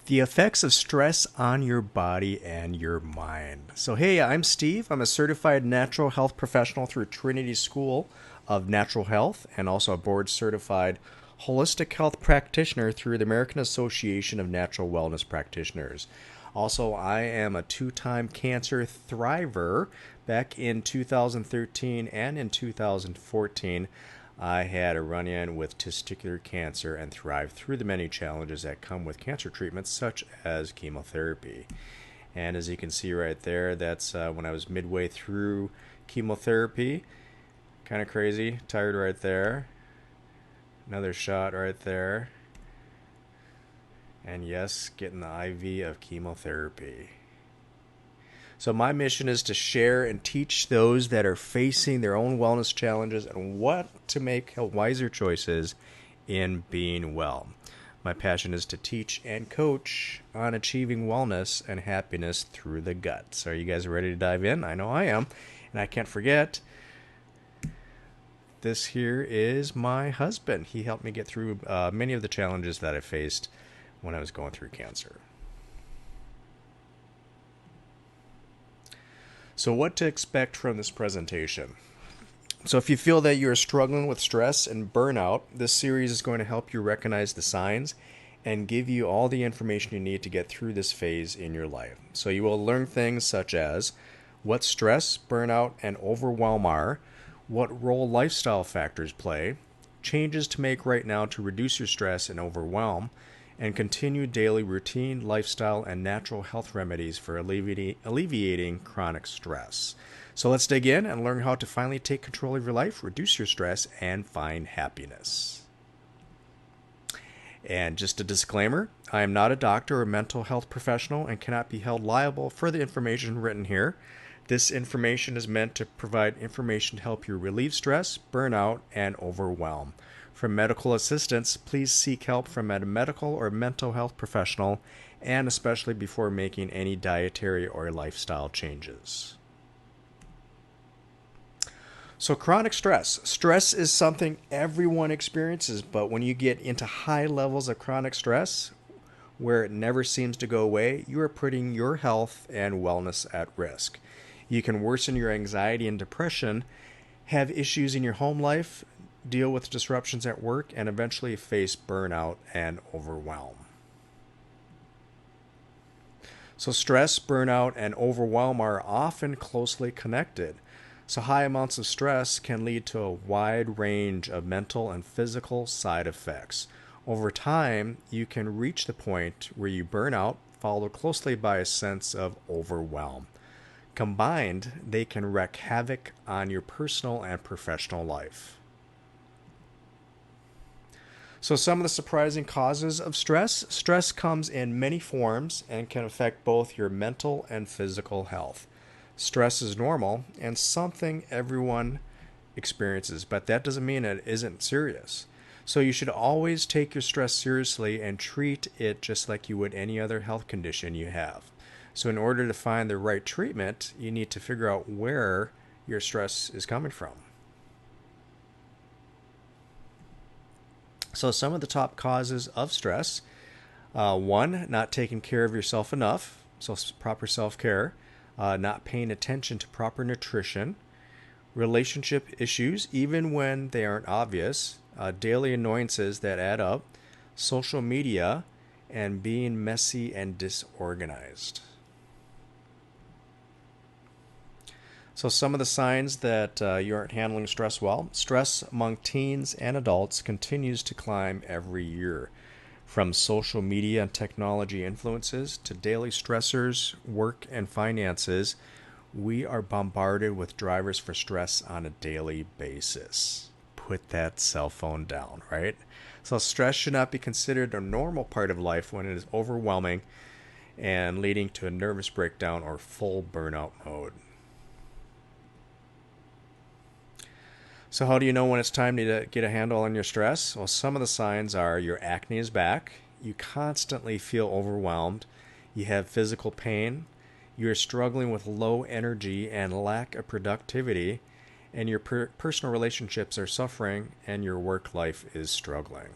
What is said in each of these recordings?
The effects of stress on your body and your mind. So, hey, I'm Steve. I'm a certified natural health professional through Trinity School of Natural Health and also a board certified holistic health practitioner through the American Association of Natural Wellness Practitioners. Also, I am a two-time cancer thriver. Back in 2013 and in 2014, I had a run in with testicular cancer and thrived through the many challenges that come with cancer treatments, such as chemotherapy. And as you can see right there, that's when I was midway through chemotherapy. Kind of crazy, tired right there. Another shot right there. And yes, getting the IV of chemotherapy. So, my mission is to share and teach those that are facing their own wellness challenges and what to make wiser choices in being well. My passion is to teach and coach on achieving wellness and happiness through the gut. So, are you guys ready to dive in? I know I am. And I can't forget, this here is my husband. He helped me get through many of the challenges that I faced when I was going through cancer. So, what to expect from this presentation? So, if you feel that you're struggling with stress and burnout, this series is going to help you recognize the signs and give you all the information you need to get through this phase in your life. So, you will learn things such as what stress, burnout, and overwhelm are, what role lifestyle factors play, changes to make right now to reduce your stress and overwhelm, and continue daily routine, lifestyle, and natural health remedies for alleviating chronic stress. So let's dig in and learn how to finally take control of your life, reduce your stress, and find happiness. And just a disclaimer, I am not a doctor or mental health professional and cannot be held liable for the information written here. This information is meant to provide information to help you relieve stress, burnout, and overwhelm. For medical assistance, please seek help from a medical or mental health professional, and especially before making any dietary or lifestyle changes. So, chronic stress. Stress is something everyone experiences, but when you get into high levels of chronic stress, where it never seems to go away, you are putting your health and wellness at risk. You can worsen your anxiety and depression, have issues in your home life, deal with disruptions at work, and eventually face burnout and overwhelm. So, stress, burnout, and overwhelm are often closely connected. So, high amounts of stress can lead to a wide range of mental and physical side effects. Over time, you can reach the point where you burn out, followed closely by a sense of overwhelm. Combined, they can wreak havoc on your personal and professional life. So, some of the surprising causes of stress. Stress comes in many forms and can affect both your mental and physical health. Stress is normal and something everyone experiences, but that doesn't mean it isn't serious. So, you should always take your stress seriously and treat it just like you would any other health condition you have. So, in order to find the right treatment, you need to figure out where your stress is coming from. So, some of the top causes of stress: one, not taking care of yourself enough, so proper self care, not paying attention to proper nutrition, relationship issues, even when they aren't obvious, daily annoyances that add up, social media, and being messy and disorganized. So, some of the signs that you aren't handling stress well: stress among teens and adults continues to climb every year. From social media and technology influences to daily stressors, work, and finances, we are bombarded with drivers for stress on a daily basis. Put that cell phone down, right? So, stress should not be considered a normal part of life when it is overwhelming and leading to a nervous breakdown or full burnout mode. So, how do you know when it's time to get a handle on your stress? Well, some of the signs are your acne is back, you constantly feel overwhelmed, you have physical pain, you're struggling with low energy and lack of productivity, and your personal relationships are suffering, and your work life is struggling.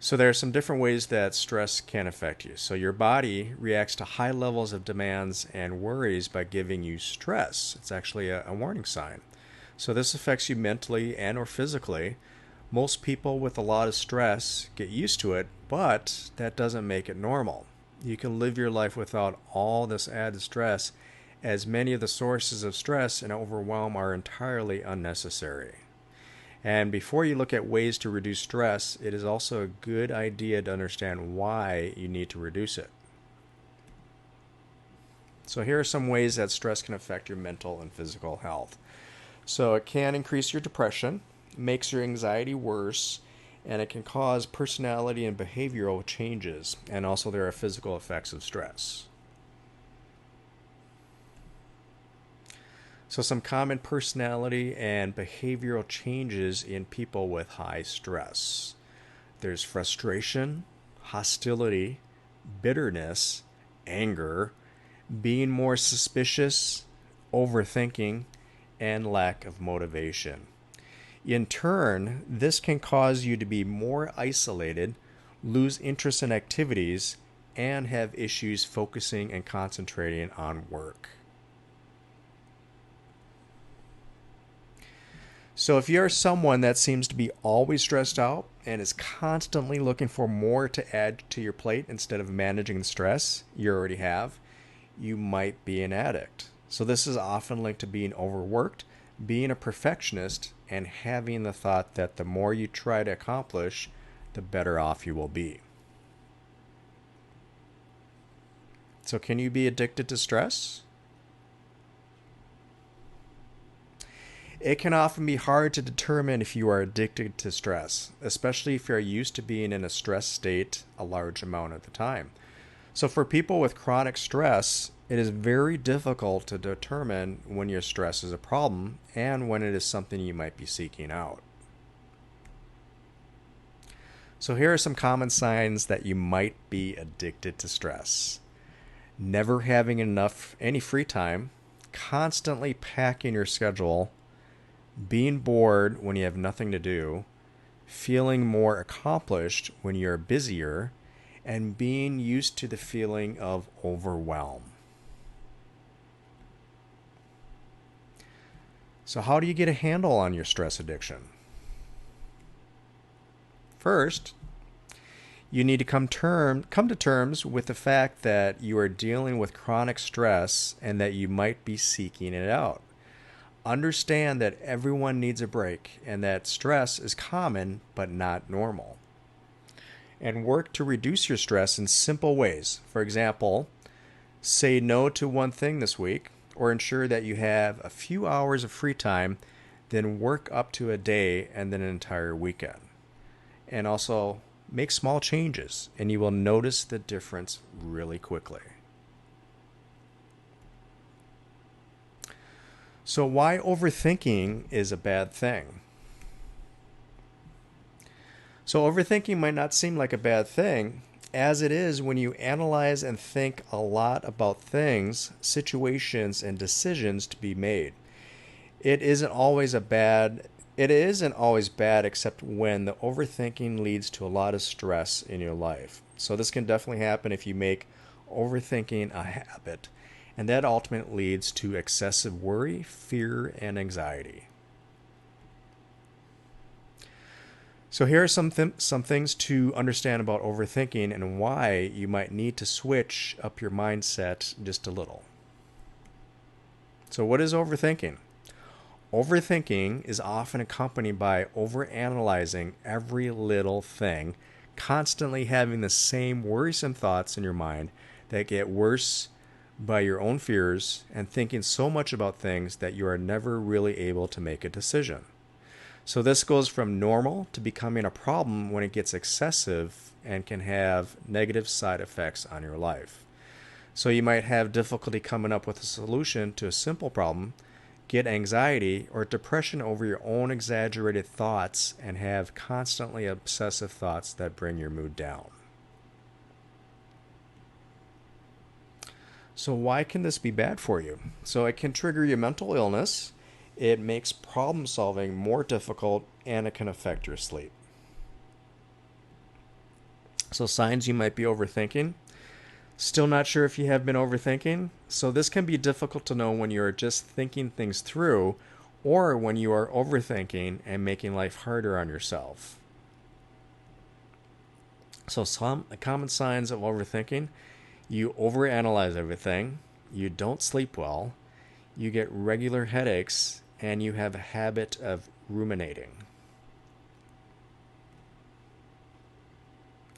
So there are some different ways that stress can affect you. So your body reacts to high levels of demands and worries by giving you stress. It's actually a warning sign. So this affects you mentally and or physically. Most people with a lot of stress get used to it, but that doesn't make it normal. You can live your life without all this added stress, as many of the sources of stress and overwhelm are entirely unnecessary. And before you look at ways to reduce stress, it is also a good idea to understand why you need to reduce it. So here are some ways that stress can affect your mental and physical health. So it can increase your depression, makes your anxiety worse, and it can cause personality and behavioral changes. And also there are physical effects of stress. So some common personality and behavioral changes in people with high stress. There's frustration, hostility, bitterness, anger, being more suspicious, overthinking, and lack of motivation. In turn, this can cause you to be more isolated, lose interest in activities, and have issues focusing and concentrating on work. So if you're someone that seems to be always stressed out and is constantly looking for more to add to your plate instead of managing the stress you already have, you might be an addict. So this is often linked to being overworked, being a perfectionist, and having the thought that the more you try to accomplish, the better off you will be. So can you be addicted to stress? It can often be hard to determine if you are addicted to stress, especially if you're used to being in a stress state a large amount of the time. So for people with chronic stress, it is very difficult to determine when your stress is a problem and when it is something you might be seeking out. So here are some common signs that you might be addicted to stress. Never having any free time, constantly packing your schedule, being bored when you have nothing to do, feeling more accomplished when you're busier, and being used to the feeling of overwhelm. So how do you get a handle on your stress addiction? First, you need to come to terms with the fact that you are dealing with chronic stress and that you might be seeking it out. Understand that everyone needs a break and that stress is common but not normal. And work to reduce your stress in simple ways. For example, say no to one thing this week, or ensure that you have a few hours of free time, then work up to a day and then an entire weekend. And also make small changes and you will notice the difference really quickly. So why overthinking is a bad thing? So overthinking might not seem like a bad thing, as it is when you analyze and think a lot about things, situations, and decisions to be made. It isn't always bad except when the overthinking leads to a lot of stress in your life. So this can definitely happen if you make overthinking a habit, and that ultimately leads to excessive worry, fear, and anxiety. So here are some things to understand about overthinking and why you might need to switch up your mindset just a little. So what is overthinking? Overthinking is often accompanied by overanalyzing every little thing, constantly having the same worrisome thoughts in your mind that get worse by your own fears, and thinking so much about things that you are never really able to make a decision. So this goes from normal to becoming a problem when it gets excessive and can have negative side effects on your life. So you might have difficulty coming up with a solution to a simple problem, get anxiety or depression over your own exaggerated thoughts, and have constantly obsessive thoughts that bring your mood down. So why can this be bad for you? So it can trigger your mental illness, it makes problem solving more difficult, and it can affect your sleep. So signs you might be overthinking. Still not sure if you have been overthinking? So this can be difficult to know when you're just thinking things through or when you are overthinking and making life harder on yourself. So some common signs of overthinking: you overanalyze everything, you don't sleep well, you get regular headaches, and you have a habit of ruminating.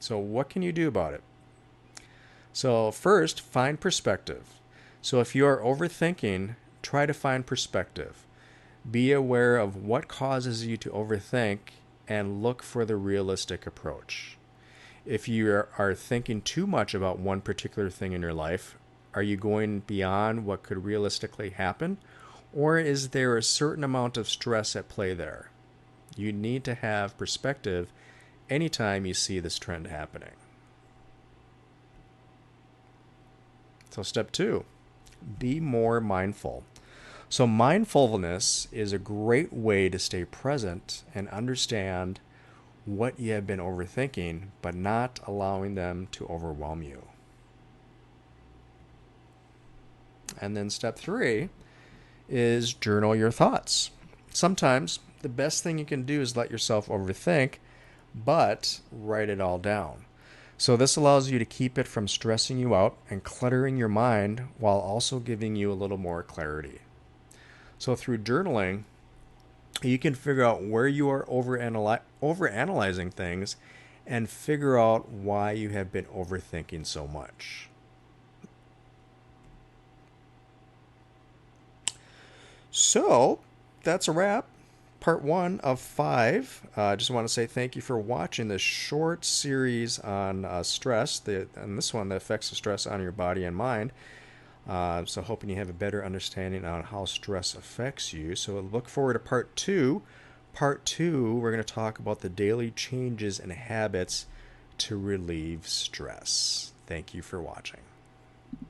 So what can you do about it? So first, find perspective. So if you are overthinking, try to find perspective. Be aware of what causes you to overthink and look for the realistic approach. If you are thinking too much about one particular thing in your life, are you going beyond what could realistically happen? Or is there a certain amount of stress at play there? You need to have perspective anytime you see this trend happening. So, step 2, be more mindful. So, mindfulness is a great way to stay present and understand what you have been overthinking, but not allowing them to overwhelm you. And then step 3 is journal your thoughts. Sometimes the best thing you can do is let yourself overthink, but write it all down. So this allows you to keep it from stressing you out and cluttering your mind while also giving you a little more clarity. So through journaling, you can figure out where you are overanalyzing things and figure out why you have been overthinking so much. So that's a wrap. Part 1 of 5. I just want to say thank you for watching this short series on stress, and this one, the effects of stress on your body and mind. So hoping you have a better understanding on how stress affects you. So look forward to part 2. Part 2, we're going to talk about the daily changes and habits to relieve stress. Thank you for watching.